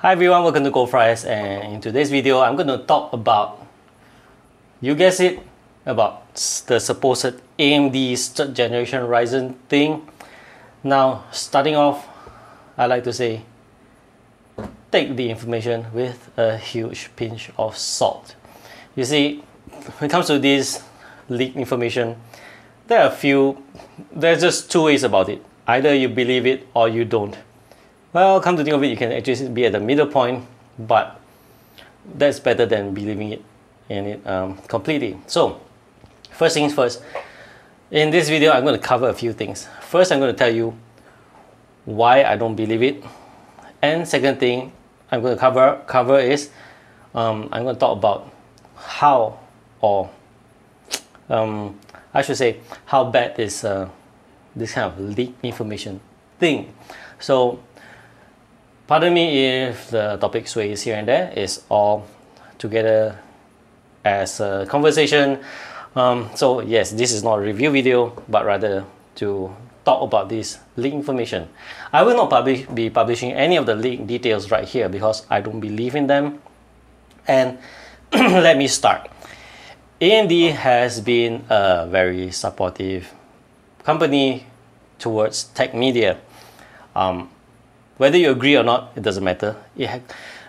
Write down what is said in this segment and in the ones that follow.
Hi everyone, welcome to Goldfries, and in today's video I'm going to talk about, you guess it, about the supposed AMD's third generation Ryzen thing. Now, starting off, I like to say, take the information with a huge pinch of salt. You see, when it comes to this leaked information, there's just two ways about it. Either you believe it or you don't. Well, come to think of it, you can actually be at the middle point, but that's better than believing it completely. So, first things first, in this video I'm going to cover a few things. First, I'm going to tell you why I don't believe it, and second thing I'm going to cover is I'm going to talk about how, or I should say, how bad is this kind of leaked information thing. So, pardon me if the topic sways here and there. It's all together as a conversation. So yes, this is not a review video, but rather to talk about this leaked information. I will not be publishing any of the leaked details right here because I don't believe in them. And let me start. AMD has been a very supportive company towards tech media. Whether you agree or not, it doesn't matter.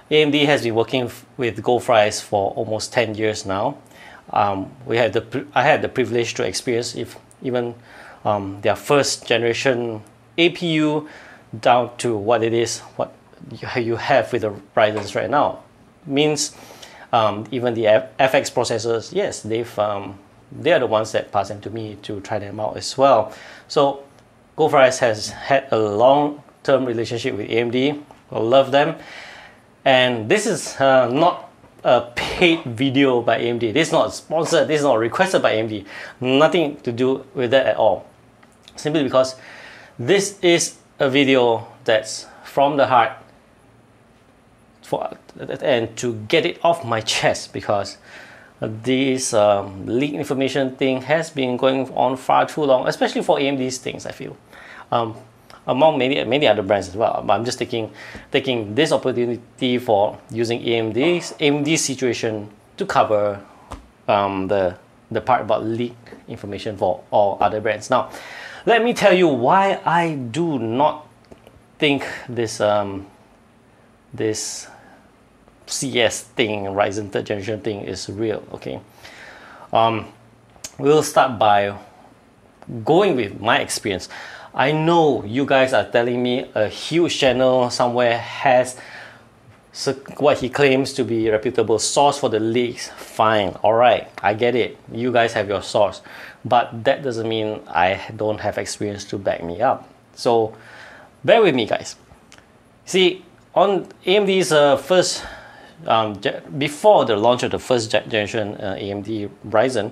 AMD has been working with goldfries for almost 10 years now. I had the privilege to experience even their first generation APU down to what it is, what you have with the Ryzen right now. Means even the FX processors, yes, they are the ones that pass them to me to try them out as well. So goldfries has had a long-term relationship with AMD. I love them, and this is not a paid video by AMD. This is not sponsored. This is not requested by AMD. Nothing to do with that at all. Simply because this is a video that's from the heart, and to get it off my chest, because this leaked information thing has been going on far too long, especially for AMD's things, I feel. Among many other brands as well. But I'm just taking this opportunity for using AMD's situation to cover the part about leaked information for all other brands. Now, let me tell you why I do not think this this CES thing, Ryzen 3rd generation thing, is real. Okay, we'll start by going with my experience. I know you guys are telling me a huge channel somewhere has what he claims to be a reputable source for the leaks. Fine, alright, I get it. You guys have your source. But that doesn't mean I don't have experience to back me up. So, bear with me, guys. See, on AMD's first, before the launch of the first generation AMD Ryzen,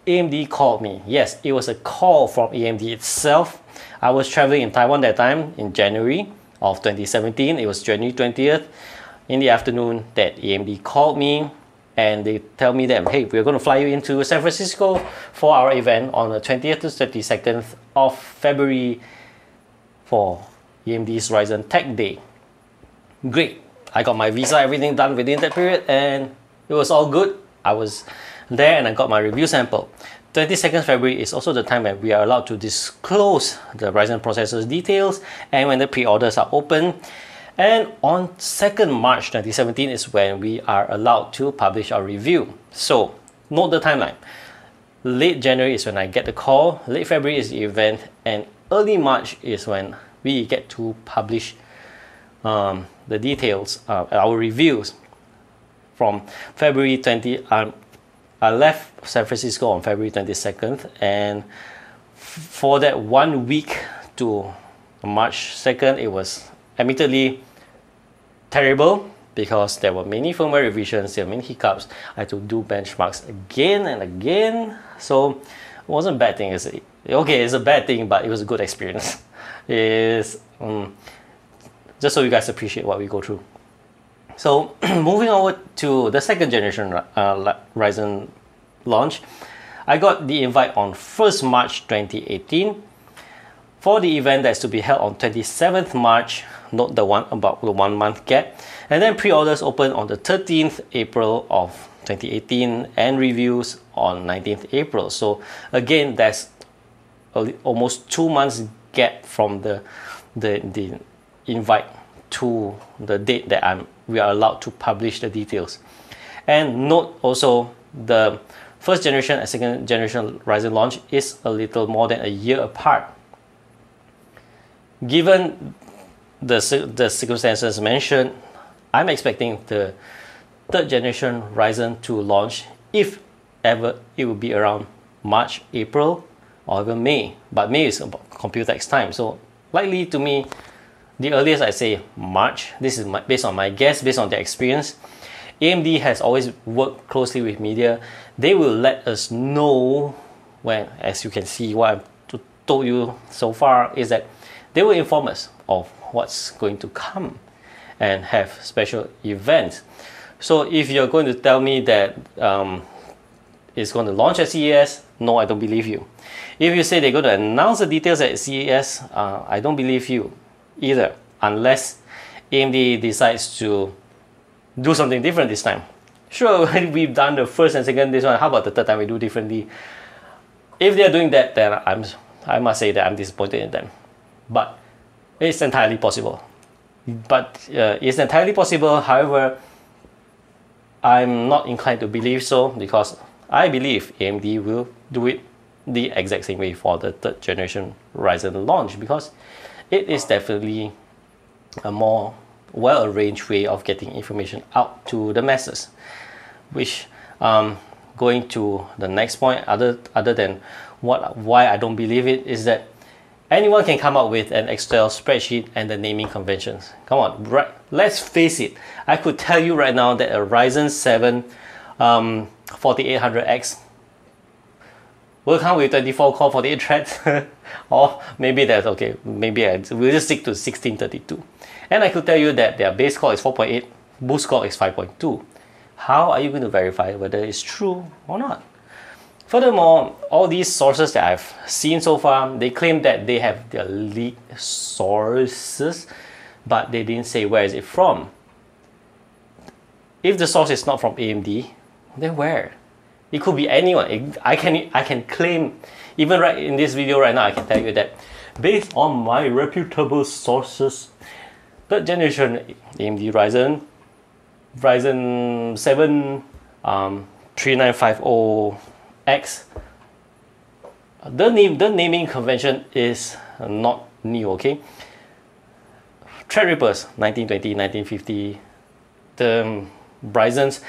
AMD called me. Yes, it was a call from AMD itself. I was traveling in Taiwan that time in January of 2017. It was January 20th in the afternoon that AMD called me, and they tell me that, hey, we're going to fly you into San Francisco for our event on the 20th to 32nd of February for AMD's Ryzen Tech Day. Great. I got my visa, everything done within that period, and it was all good. I was there and I got my review sample. 22nd February is also the time when we are allowed to disclose the Ryzen processors details and when the pre-orders are open. And on 2nd March 2017 is when we are allowed to publish our review. So, note the timeline. Late January is when I get the call, late February is the event, and early March is when we get to publish the details, our reviews. From February 20, I left San Francisco on February 22nd, and for that 1 week to March 2nd, it was admittedly terrible because there were many firmware revisions, there were many hiccups. I had to do benchmarks again and again, so it wasn't a bad thing. Okay, it's a bad thing, but it was a good experience. It's just so you guys appreciate what we go through. So moving over to the second generation Ryzen launch, I got the invite on 1st March 2018 for the event that's to be held on 27th March note the one about the 1 month gap. And then pre-orders open on the 13th April of 2018 and reviews on 19th April. So again, that's almost 2 months gap from the invite to the date that we are allowed to publish the details. And note also, the first generation and second generation Ryzen launch is a little more than a year apart. Given the circumstances mentioned, I'm expecting the third generation Ryzen to launch, if ever, it will be around March, April, or even May. But May is about Computex time, so likely to me, the earliest I say March. This is based on my guess, based on their experience. AMD has always worked closely with media. They will let us know when, as you can see, what I've told you so far is that they will inform us of what's going to come and have special events. So if you're going to tell me that it's going to launch at CES, no, I don't believe you. If you say they're going to announce the details at CES, I don't believe you either, unless AMD decides to do something different this time. Sure, we've done the first and second this one, how about the third time we do differently? If they're doing that, then I must say that I'm disappointed in them. But it's entirely possible. It's entirely possible, however, I'm not inclined to believe so, because I believe AMD will do it the exact same way for the third generation Ryzen launch, because it is definitely a more well-arranged way of getting information out to the masses. Which, going to the next point, other than why I don't believe it, is that anyone can come up with an Excel spreadsheet and the naming conventions. Come on, right? Let's face it. I could tell you right now that a Ryzen 7 4800X will come with 24 core 48 threads. Or maybe that's okay. Maybe we'll just stick to 1632. And I could tell you that their base core is 4.8, boost core is 5.2. How are you going to verify whether it's true or not? Furthermore, all these sources that I've seen so far, they claim that they have their leaked sources, but they didn't say where is it from. If the source is not from AMD, then where? It could be anyone. I can claim, even right in this video right now, I can tell you that based on my reputable sources, third generation AMD Ryzen 7 3950X, the naming convention is not new, okay? Threadrippers 1920, 1950, the Ryzens,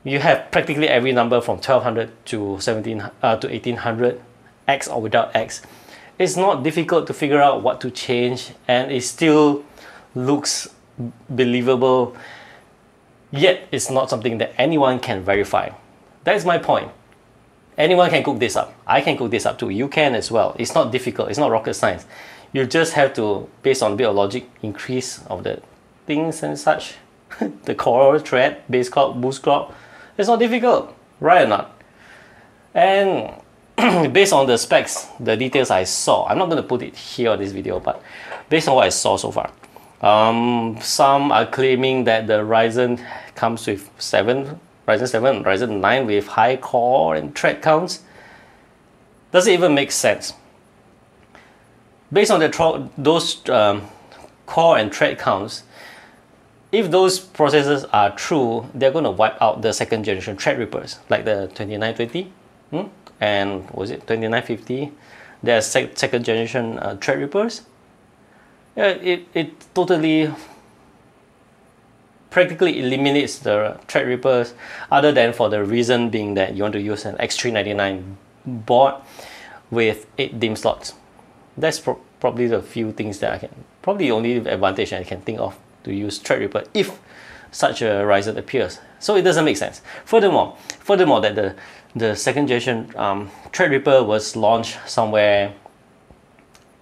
you have practically every number from 1200 to 1800, X or without X. It's not difficult to figure out what to change, and it still looks believable, yet it's not something that anyone can verify. That's my point. Anyone can cook this up. I can cook this up too. You can as well. It's not difficult. It's not rocket science. You just have to, based on a bit of logic, increase of the things and such. The core, thread, base clock, boost clock. It's not difficult, right or not? And based on the specs, the details I saw, I'm not going to put it here on this video, but based on what I saw so far, some are claiming that the Ryzen comes with Ryzen 7, Ryzen 9 with high core and thread counts. Does it even make sense? Based on those core and thread counts, if those processors are true, they're going to wipe out the second generation Threadrippers, like the 2920 and was it 2950? They're second generation Threadrippers. It totally practically eliminates the Threadrippers, other than for the reason being that you want to use an X399 board with 8 DIMM slots. That's probably the few things that I can, probably the only advantage I can think of to use Threadripper if such a Ryzen appears. So it doesn't make sense. Furthermore that the second generation Threadripper was launched somewhere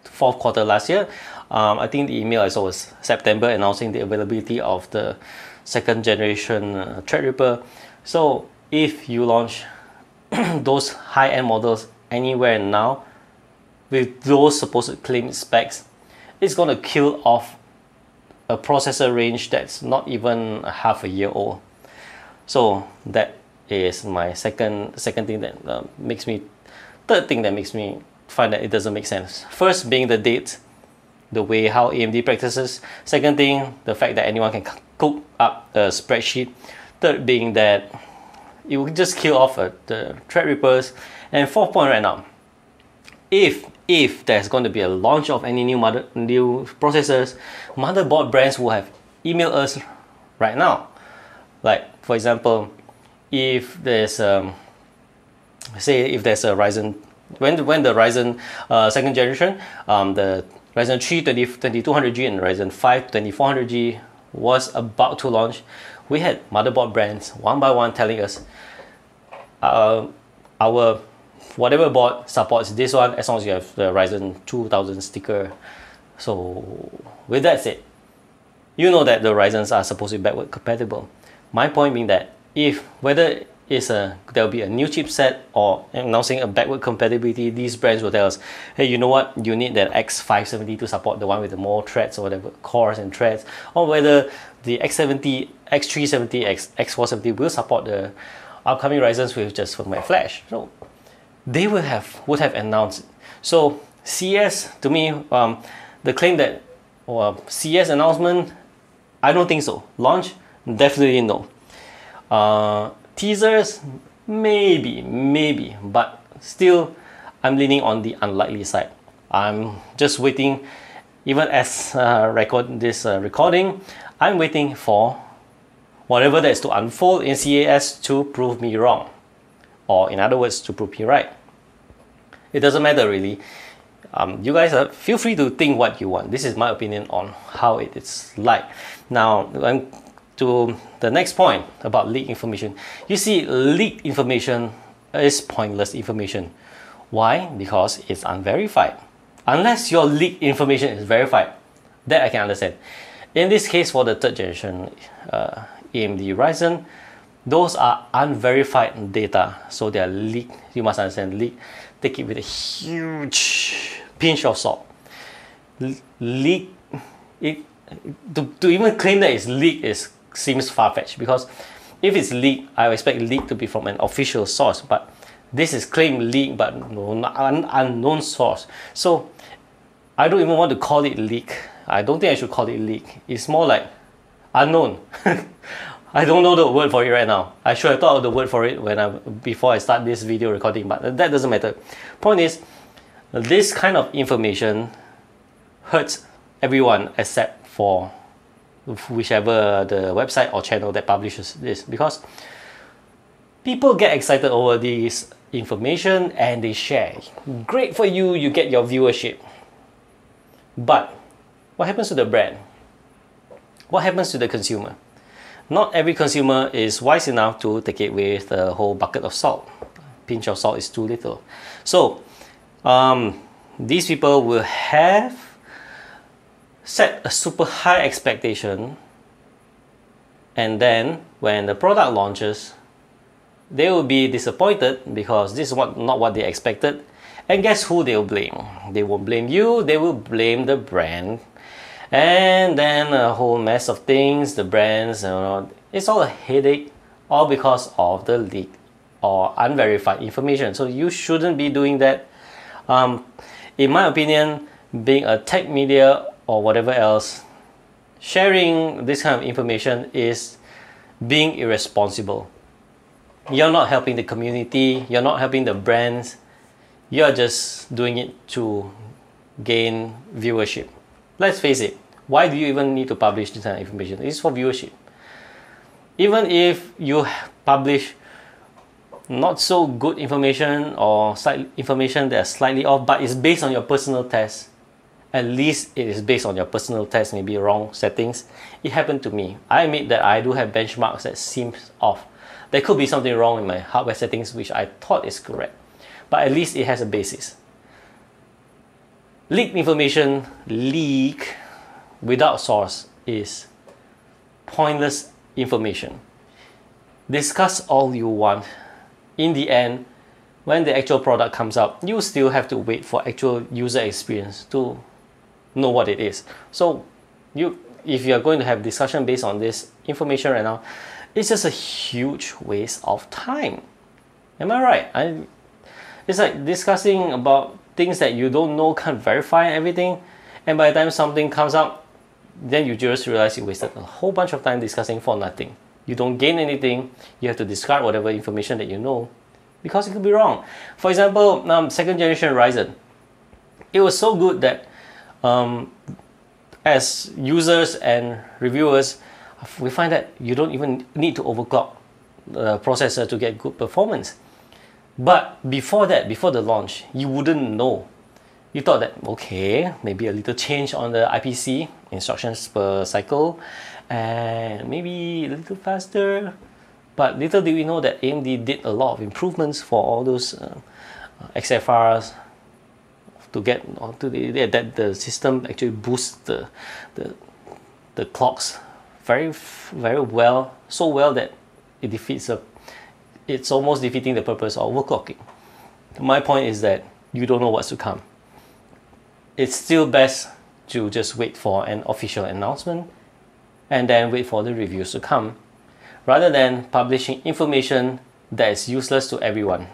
4th quarter last year. I think the email I saw was September, announcing the availability of the second generation Threadripper. So if you launch those high-end models anywhere now with those supposed claimed specs, it's going to kill off a processor range that's not even half a year old. So that is my second thing that third thing that makes me find that it doesn't make sense. First being the date, the way how AMD practices. Second thing, the fact that anyone can cook up a spreadsheet. Third being that it will just kill off the threadrippers. And fourth point right now, if there's going to be a launch of any new processors, motherboard brands will have emailed us right now. Like for example, if there's say if there's a Ryzen, when the Ryzen second generation, the Ryzen 3 2200G and Ryzen 5 2400G was about to launch, we had motherboard brands one by one telling us our whatever board supports this one as long as you have the Ryzen 2000 sticker. So with that said, you know that the Ryzens are supposed to be backward compatible. My point being that whether there'll be a new chipset or announcing a backward compatibility, these brands will tell us, hey, you know what, you need that X570 to support the one with the more threads or whatever, cores and threads, or whether the X70, X370, X470 will support the upcoming Ryzens with just firmware flash. So they would have announced it. So CES, to me, the claim that CES announcement, I don't think so. Launch, definitely no. Teasers, maybe, but still I'm leaning on the unlikely side. I'm just waiting, even as record this recording, I'm waiting for whatever that is to unfold in CES to prove me wrong, or in other words, to prove me right. It doesn't matter really. You guys feel free to think what you want. This is my opinion on how it is like. Now, to the next point about leaked information. You see, leaked information is pointless information. Why? Because it's unverified. Unless your leaked information is verified, that I can understand. In this case, for the third generation AMD Ryzen, those are unverified data, so they are leaked. You must understand, leaked. Take it with a huge pinch of salt. Leak it to even claim that it's leaked seems far-fetched, because if it's leaked, I expect leak to be from an official source, but this is claimed leak but unknown source. So I don't even want to call it leak. I don't think I should call it leak. It's more like unknown. I don't know the word for it right now. I should have thought of the word for it before I start this video recording, but that doesn't matter. Point is, this kind of information hurts everyone except for whichever the website or channel that publishes this, because people get excited over this information and they share. Great for you, you get your viewership. But what happens to the brand? What happens to the consumer? Not every consumer is wise enough to take it with a whole bucket of salt. Pinch of salt is too little. So these people will have set a super high expectation, and then when the product launches, they will be disappointed because this is not what they expected. And guess who they will blame? They won't blame you, they will blame the brand. And then a whole mess of things, the brands, it's all a headache, all because of the leak or unverified information. So you shouldn't be doing that. In my opinion, being a tech media or whatever else, sharing this kind of information is being irresponsible. You're not helping the community, you're not helping the brands, you're just doing it to gain viewership. Let's face it, why do you even need to publish this kind of information? It's for viewership. Even if you publish not so good information or information that's slightly off, but it's based on your personal test, at least it is based on your personal test, maybe wrong settings. It happened to me. I admit that I do have benchmarks that seems off. There could be something wrong in my hardware settings which I thought is correct, but at least it has a basis. Leaked information, leak without source, is pointless information. Discuss all you want. In the end, when the actual product comes out, you still have to wait for actual user experience to know what it is. So if you are going to have discussion based on this information right now, it's just a huge waste of time. Am I right? It's like discussing about things that you don't know, can't verify and everything, and by the time something comes out, then you just realize you wasted a whole bunch of time discussing for nothing. You don't gain anything. You have to discard whatever information that you know because it could be wrong. For example, second generation Ryzen. It was so good that as users and reviewers, we find that you don't even need to overclock the processor to get good performance. But before that, before the launch, you wouldn't know. You thought that, okay, maybe a little change on the IPC, instructions per cycle, and maybe a little faster. But little did we know that AMD did a lot of improvements for all those XFRs to get onto that the system actually boosts the clocks very well, so well that it defeats it's almost defeating the purpose of overclocking. My point is that you don't know what's to come. It's still best to just wait for an official announcement and then wait for the reviews to come, rather than publishing information that is useless to everyone,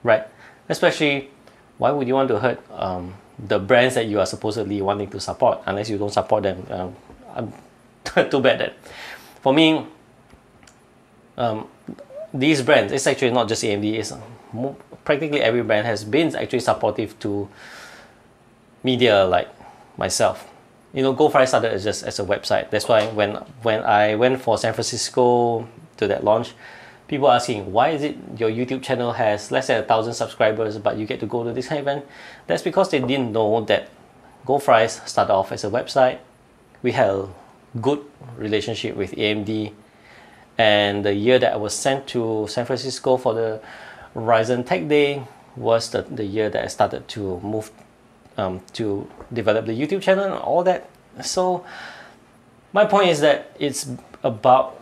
right? Especially, why would you want to hurt the brands that you are supposedly wanting to support, unless you don't support them? Too bad that. For me, these brands, it's actually not just AMD, it's practically every brand has been actually supportive to media like myself. You know, goldfries started just as a website. That's why when I went for San Francisco to that launch, people asking, why is it your YouTube channel has less than 1,000 subscribers but you get to go to this event? That's because they didn't know that goldfries started off as a website. We had a good relationship with AMD, and the year that I was sent to San Francisco for the Ryzen Tech Day was the year that I started to move to develop the YouTube channel and all that. So my point is that it's about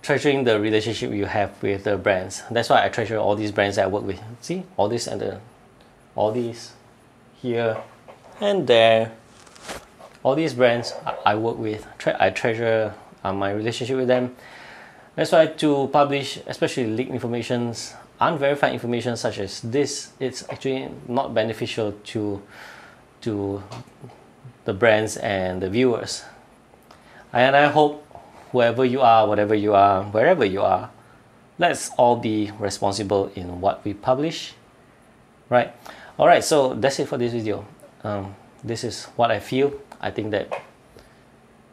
treasuring the relationship you have with the brands. That's why I treasure all these brands that I work with. See, all this and all these here and there. All these brands I work with, I treasure my relationship with them. That's why to publish, especially leaked informations, unverified information such as this, it's actually not beneficial to the brands and the viewers. And I hope whoever you are, whatever you are, wherever you are, let's all be responsible in what we publish, right? All right, so that's it for this video. This is what I feel. I think that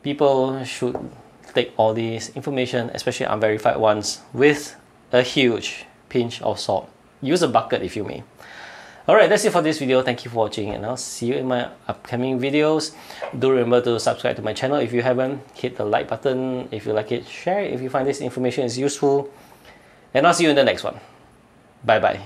people should take all these information, especially unverified ones, with a huge pinch of salt. Use a bucket if you may. Alright, that's it for this video. Thank you for watching, and I'll see you in my upcoming videos. Do remember to subscribe to my channel if you haven't. Hit the like button if you like it. Share it if you find this information is useful. And I'll see you in the next one. Bye bye.